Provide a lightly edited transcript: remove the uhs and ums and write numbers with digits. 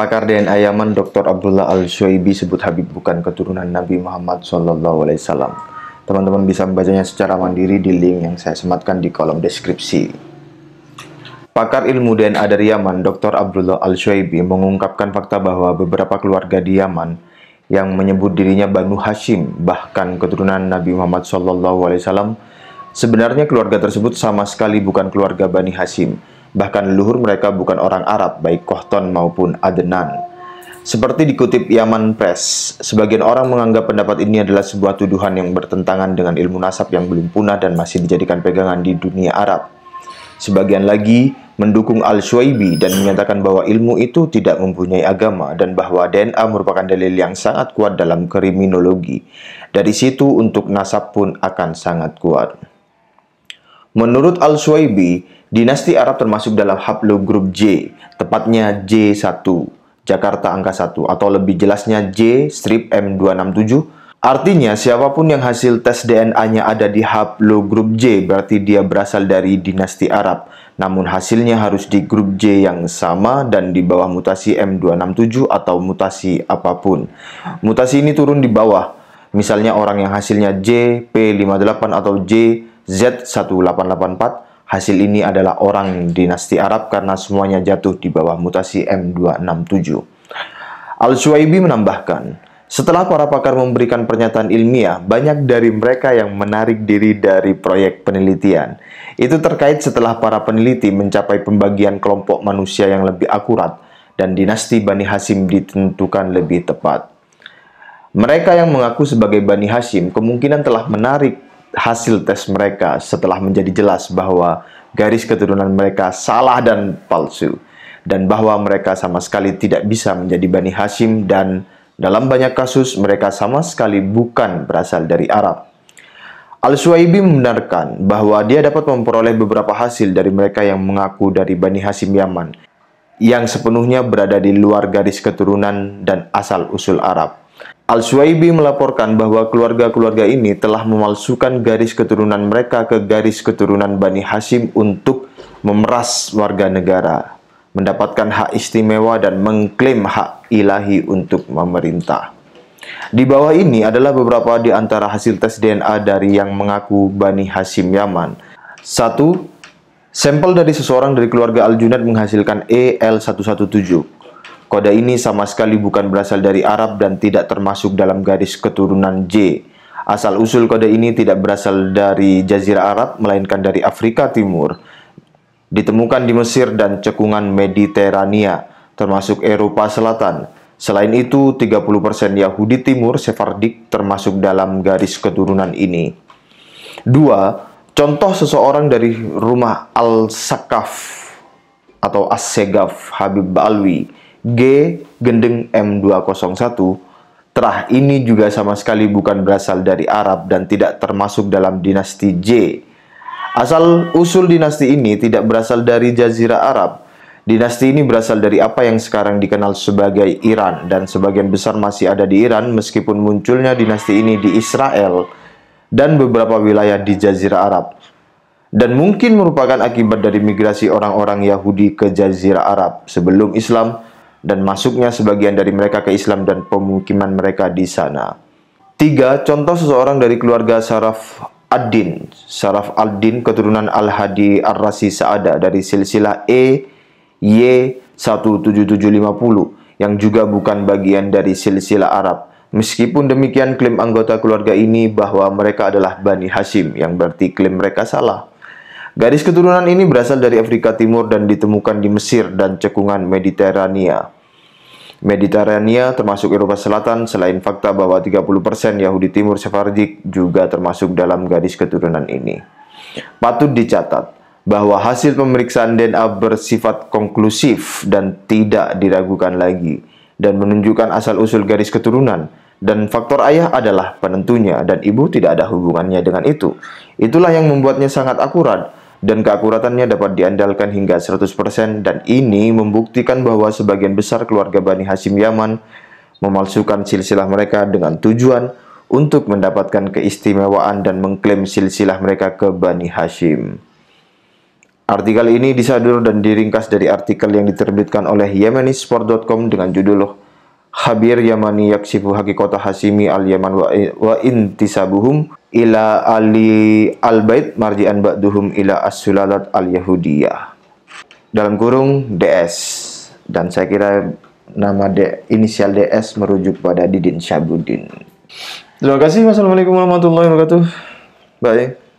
Pakar DNA Yaman Dr. Abdullah Al-Shuaibi sebut Habib bukan keturunan Nabi Muhammad SAW. Teman-teman bisa membacanya secara mandiri di link yang saya sematkan di kolom deskripsi. Pakar ilmu DNA dari Yaman, Dr. Abdullah Al-Shuaibi mengungkapkan fakta bahwa beberapa keluarga di Yaman yang menyebut dirinya Banu Hashim, bahkan keturunan Nabi Muhammad SAW, sebenarnya keluarga tersebut sama sekali bukan keluarga Bani Hashim. Bahkan leluhur mereka bukan orang Arab, baik Kohton maupun Adnan. Seperti dikutip Yaman Press, sebagian orang menganggap pendapat ini adalah sebuah tuduhan yang bertentangan dengan ilmu nasab yang belum punah dan masih dijadikan pegangan di dunia Arab. Sebagian lagi mendukung Al-Shuaibi dan menyatakan bahwa ilmu itu tidak mempunyai agama dan bahwa DNA merupakan dalil yang sangat kuat dalam kriminologi. Dari situ untuk nasab pun akan sangat kuat. Menurut Al-Shuaibi, dinasti Arab termasuk dalam haplogrup J, tepatnya J1, Jakarta angka 1, atau lebih jelasnya J-M267. Artinya, siapapun yang hasil tes DNA-nya ada di haplogrup J, berarti dia berasal dari dinasti Arab. Namun hasilnya harus di grup J yang sama dan di bawah mutasi M267 atau mutasi apapun. Mutasi ini turun di bawah. Misalnya orang yang hasilnya JP58 atau JZ1884, hasil ini adalah orang dinasti Arab karena semuanya jatuh di bawah mutasi M267. Al-Shuaibi menambahkan, setelah para pakar memberikan pernyataan ilmiah, banyak dari mereka yang menarik diri dari proyek penelitian. Itu terkait setelah para peneliti mencapai pembagian kelompok manusia yang lebih akurat dan dinasti Bani Hashim ditentukan lebih tepat. Mereka yang mengaku sebagai Bani Hashim kemungkinan telah menarik hasil tes mereka setelah menjadi jelas bahwa garis keturunan mereka salah dan palsu, dan bahwa mereka sama sekali tidak bisa menjadi Bani Hashim, dan dalam banyak kasus mereka sama sekali bukan berasal dari Arab. Al-Shuaibi membenarkan bahwa dia dapat memperoleh beberapa hasil dari mereka yang mengaku dari Bani Hashim Yaman, yang sepenuhnya berada di luar garis keturunan dan asal-usul Arab. Al-Shuaibi melaporkan bahwa keluarga-keluarga ini telah memalsukan garis keturunan mereka ke garis keturunan Bani Hashim untuk memeras warga negara, mendapatkan hak istimewa dan mengklaim hak ilahi untuk memerintah. Di bawah ini adalah beberapa di antara hasil tes DNA dari yang mengaku Bani Hashim Yaman. 1. Sampel dari seseorang dari keluarga Al-Junaid menghasilkan EL117. Kode ini sama sekali bukan berasal dari Arab dan tidak termasuk dalam garis keturunan J. Asal-usul kode ini tidak berasal dari Jazirah Arab, melainkan dari Afrika Timur. Ditemukan di Mesir dan cekungan Mediterania, termasuk Eropa Selatan. Selain itu, 30% Yahudi Timur Sephardic termasuk dalam garis keturunan ini. 2. Contoh seseorang dari rumah Al-Sakaf atau As-Segaf Habib Ba'alwi, G-Gendeng M201, terah ini juga sama sekali bukan berasal dari Arab dan tidak termasuk dalam dinasti J. Asal-usul dinasti ini tidak berasal dari Jazirah Arab. Dinasti ini berasal dari apa yang sekarang dikenal sebagai Iran, dan sebagian besar masih ada di Iran meskipun munculnya dinasti ini di Israel dan beberapa wilayah di Jazirah Arab. Dan mungkin merupakan akibat dari migrasi orang-orang Yahudi ke Jazirah Arab sebelum Islam, dan masuknya sebagian dari mereka ke Islam dan pemukiman mereka di sana. 3. Contoh seseorang dari keluarga Saraf ad-Din. Saraf ad-Din keturunan Al-Hadi Ar-Rasi Sa'ada dari silsilah Y17750 yang juga bukan bagian dari silsilah Arab. Meskipun demikian, klaim anggota keluarga ini bahwa mereka adalah Bani Hashim, yang berarti klaim mereka salah. Garis keturunan ini berasal dari Afrika Timur dan ditemukan di Mesir dan cekungan Mediterania. Mediterania termasuk Eropa Selatan, selain fakta bahwa 30% Yahudi Timur Sephardic juga termasuk dalam garis keturunan ini. Patut dicatat bahwa hasil pemeriksaan DNA bersifat konklusif dan tidak diragukan lagi, dan menunjukkan asal-usul garis keturunan, dan faktor ayah adalah penentunya, dan ibu tidak ada hubungannya dengan itu. Itulah yang membuatnya sangat akurat, dan keakuratannya dapat diandalkan hingga 100%, dan ini membuktikan bahwa sebagian besar keluarga Bani Hashim Yaman memalsukan silsilah mereka dengan tujuan untuk mendapatkan keistimewaan dan mengklaim silsilah mereka ke Bani Hashim. Artikel ini disadur dan diringkas dari artikel yang diterbitkan oleh yemenisport.com dengan judul Khabir Yamani yaksifu hakikota Hasimi al-Yaman wa intisabuhum ila ali al-bait marji'an ba'duhum ila as-sulalat al-yahudiyah. Dalam kurung DS. Dan saya kira nama inisial DS merujuk pada Didin Syahbudin. Terima kasih. Wassalamualaikum warahmatullahi wabarakatuh. Bye.